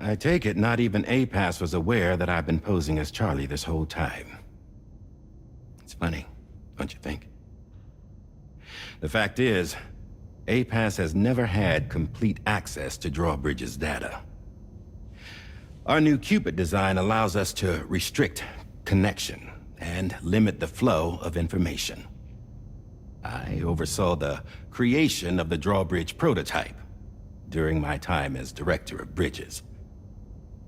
I take it not even APAS was aware that I've been posing as Charlie this whole time. It's funny, don't you think? The fact is, APAS has never had complete access to Drawbridge's data. Our new Cupid design allows us to restrict connection and limit the flow of information. I oversaw the creation of the Drawbridge prototype during my time as Director of Bridges.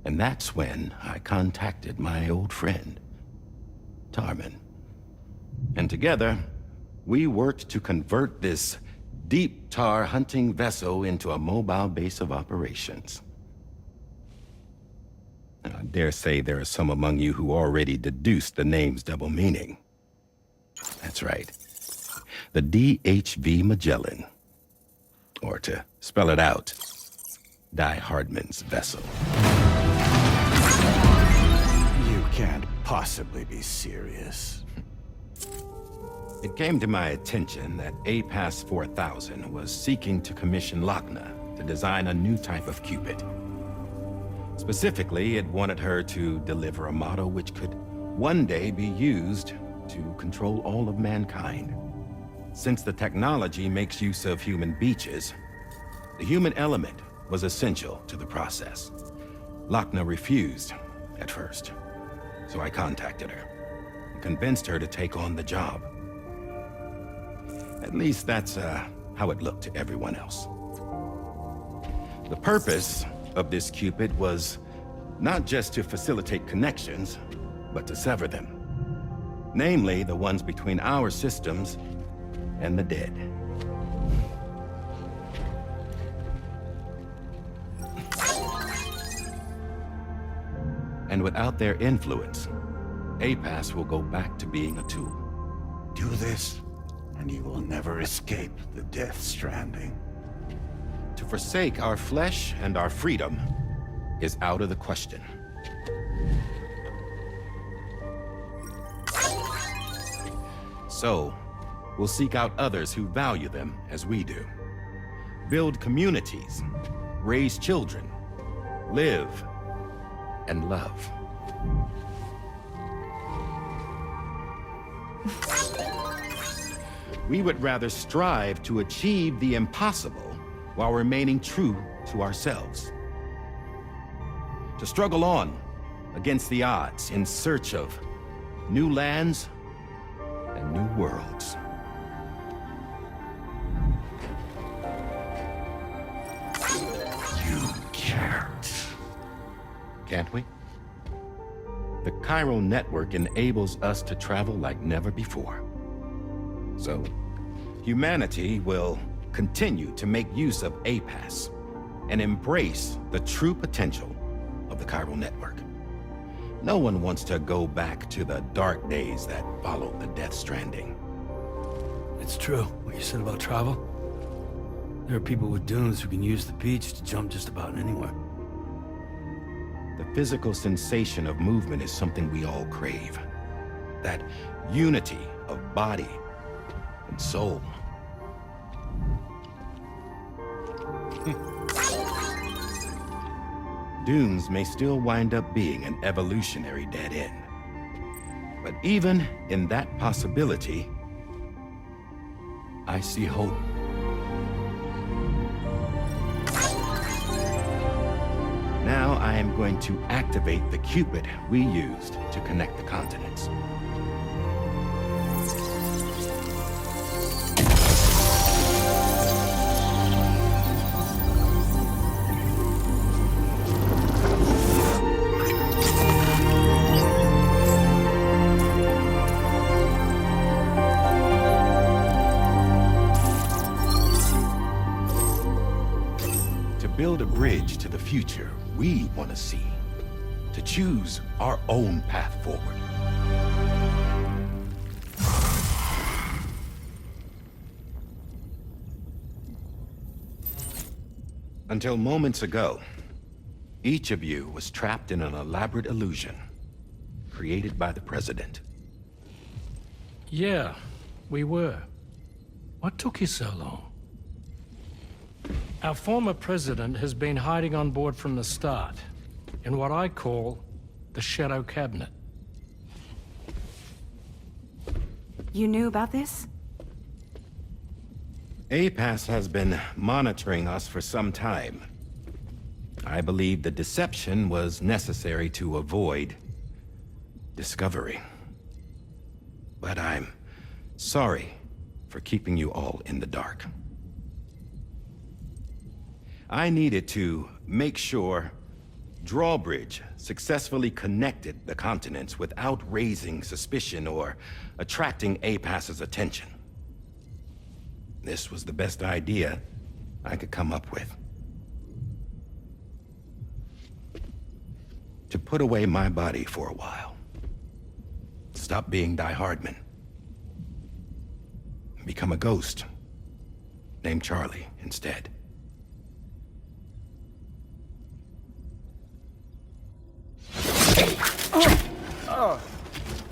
And that's when I contacted my old friend, Tarman. And together, we worked to convert this deep tar hunting vessel into a mobile base of operations. I dare say there are some among you who already deduced the name's double meaning. That's right. The DHV Magellan. Or to spell it out, Die Hardman's vessel. You can't possibly be serious. It came to my attention that APAS 4000 was seeking to commission Lochna to design a new type of Cupid. Specifically, it wanted her to deliver a model which could one day be used to control all of mankind. Since the technology makes use of human beaches, the human element was essential to the process. Lochna refused at first, so I contacted her and convinced her to take on the job. At least that's how it looked to everyone else. The purpose of this Cupid was not just to facilitate connections, but to sever them. Namely, the ones between our systems and the dead. And without their influence, APAS will go back to being a tool. Do this, and you will never escape the death stranding. To forsake our flesh and our freedom is out of the question. So, we'll seek out others who value them as we do. Build communities, raise children, live, and love. We would rather strive to achieve the impossible while remaining true to ourselves. To struggle on against the odds in search of new lands and new worlds. You can't. Can't we? The chiral network enables us to travel like never before. So, humanity will continue to make use of APAS and embrace the true potential of the chiral network. No one wants to go back to the dark days that followed the death stranding. It's true, what you said about travel. There are people with dunes who can use the beach to jump just about anywhere. The physical sensation of movement is something we all crave. That unity of body and soul. Dunes may still wind up being an evolutionary dead end. But even in that possibility, I see hope. Now I am going to activate the Cupid we used to connect the continents. Build a bridge to the future we want to see, to choose our own path forward. Until moments ago, each of you was trapped in an elaborate illusion created by the President. Yeah, we were. What took you so long? Our former president has been hiding on board from the start. in what I call the Shadow Cabinet. You knew about this? APAS has been monitoring us for some time. I believe the deception was necessary to avoid discovery. But I'm sorry for keeping you all in the dark. I needed to make sure Drawbridge successfully connected the continents without raising suspicion or attracting APAS's attention. This was the best idea I could come up with. To put away my body for a while. Stop being Die Hardman. Become a ghost. Named Charlie instead.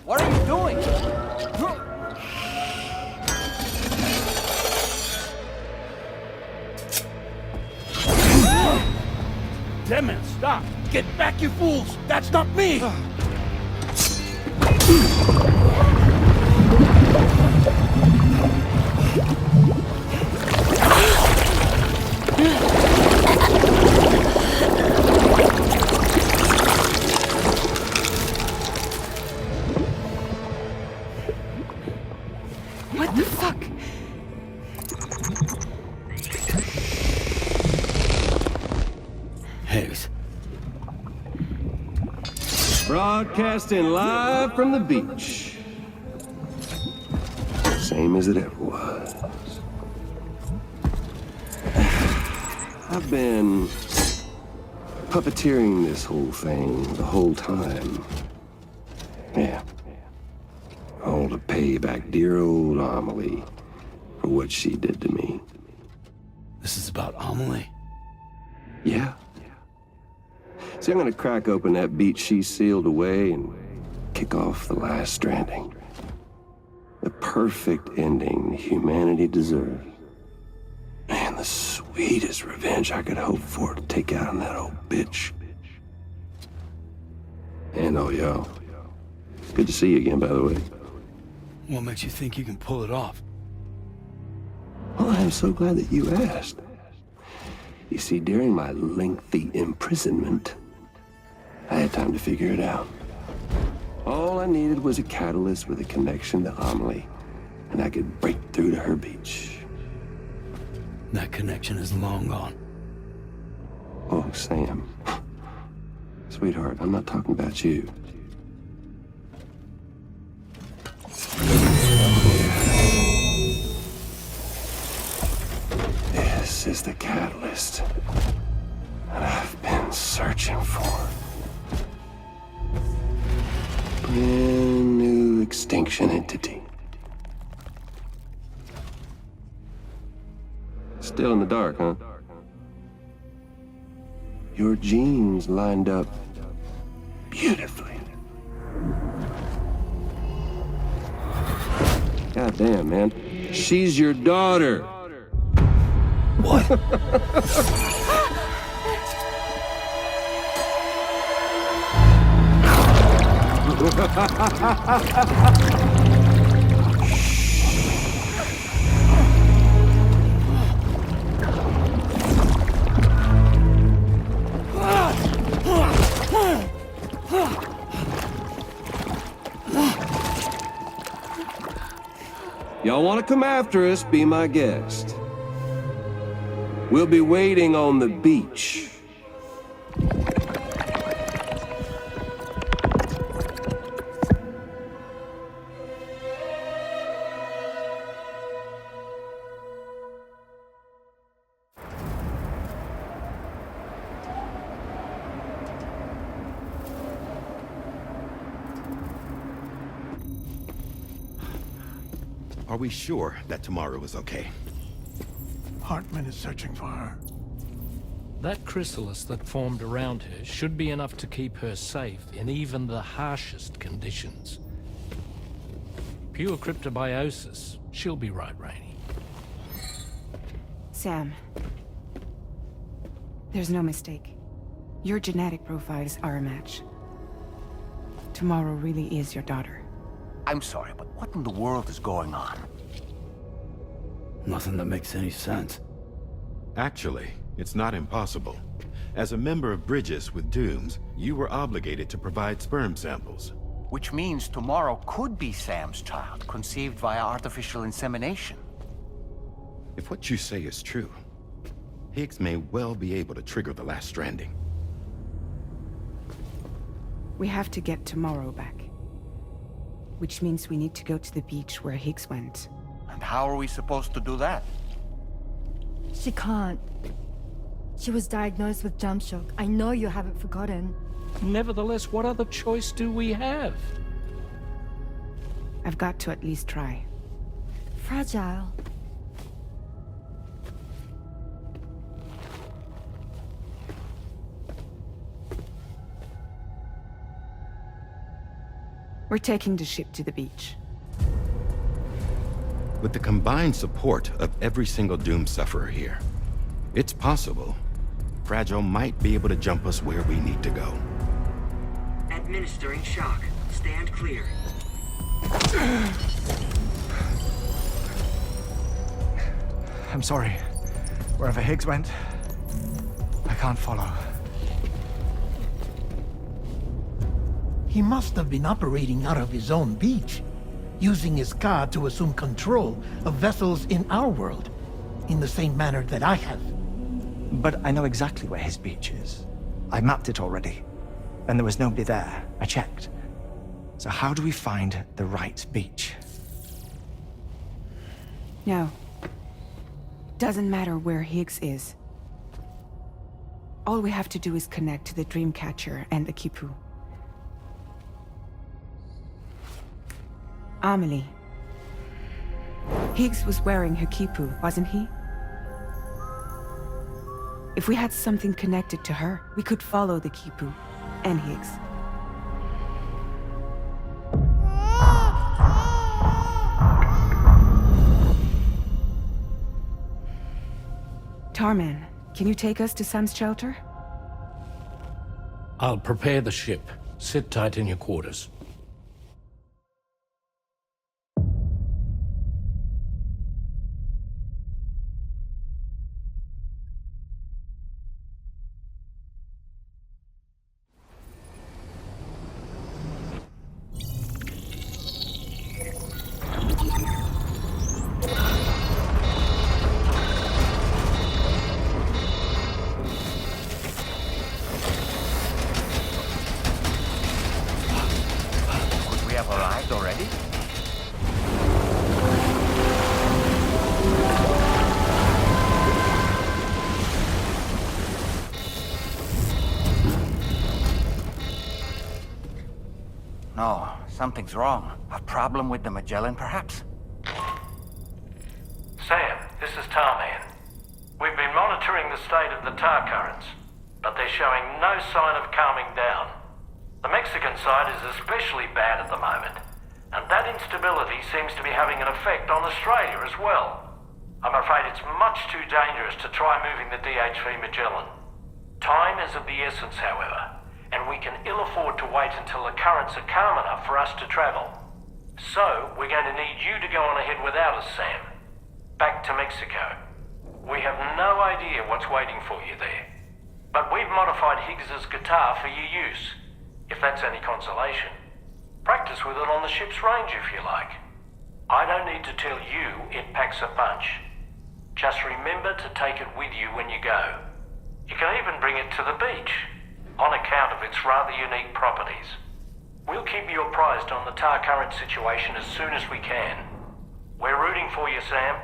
What are you doing? Damn it, stop! Get back, you fools! That's not me! What the fuck? Higgs. Broadcasting live from the beach. Same as it ever was. I've been puppeteering this whole thing the whole time. Yeah. All to pay back dear old Amelie for what she did to me. This is about Amelie. Yeah. See, I'm gonna crack open that beach she sealed away and kick off the last Stranding. The perfect ending humanity deserves. Man, the sweetest revenge I could hope for to take out on that old bitch. And all y'all. Good to see you again, by the way. What makes you think you can pull it off? Well, I'm so glad that you asked. You see, during my lengthy imprisonment, I had time to figure it out. All I needed was a catalyst with a connection to Amelie, and I could break through to her beach. That connection is long gone. Oh, Sam. Sweetheart, I'm not talking about you. This is the catalyst that I've been searching for. Brand new extinction entity. Still in the dark, huh? Your genes lined up beautifully. God damn, man. She's your daughter. What? Y'all want to come after us, be my guest. We'll be waiting on the beach. Are we sure that tomorrow is okay? Hartman is searching for her. That chrysalis that formed around her should be enough to keep her safe in even the harshest conditions. Pure cryptobiosis. She'll be right, Rainey. Sam. There's no mistake. Your genetic profiles are a match. Tomorrow really is your daughter. I'm sorry, but what in the world is going on? Nothing that makes any sense. Actually, it's not impossible. As a member of Bridges with Dooms, you were obligated to provide sperm samples. Which means tomorrow could be Sam's child, conceived via artificial insemination. If what you say is true, Higgs may well be able to trigger the last stranding. We have to get Tomorrow back. Which means we need to go to the beach where Higgs went. And how are we supposed to do that? She can't. She was diagnosed with jump shock. I know you haven't forgotten. Nevertheless, what other choice do we have? I've got to at least try. Fragile. We're taking the ship to the beach. With the combined support of every single Doom sufferer here, it's possible Fragile might be able to jump us where we need to go. Administering shock. Stand clear. I'm sorry. Wherever Higgs went, I can't follow. He must have been operating out of his own beach, using his car to assume control of vessels in our world, in the same manner that I have. But I know exactly where his beach is. I mapped it already, and there was nobody there. I checked. So how do we find the right beach? No. Doesn't matter where Higgs is. All we have to do is connect to the Dreamcatcher and the Kipu. Amelie. Higgs was wearing her Kipu, wasn't he? If we had something connected to her, we could follow the Kipu and Higgs. Tarman, can you take us to Sam's shelter? I'll prepare the ship. Sit tight in your quarters. Could we have arrived already? No, something's wrong. A problem with the Magellan, perhaps? Sam, this is Tarman. We've been monitoring the state of the tar currents, but they're showing no sign of calming down. The Mexican side is especially bad at the moment, and that instability seems to be having an effect on Australia as well. I'm afraid it's much too dangerous to try moving the DHV Magellan. Time is of the essence, however, and we can ill afford to wait until the currents are calm enough for us to travel. So, we're going to need you to go on ahead without us, Sam. Back to Mexico. We have no idea what's waiting for you there. But we've modified Higgs's guitar for your use, if that's any consolation. Practice with it on the ship's range if you like. I don't need to tell you it packs a punch. Just remember to take it with you when you go. You can even bring it to the beach, on account of its rather unique properties. We'll keep you apprised on the tar current situation as soon as we can. We're rooting for you, Sam.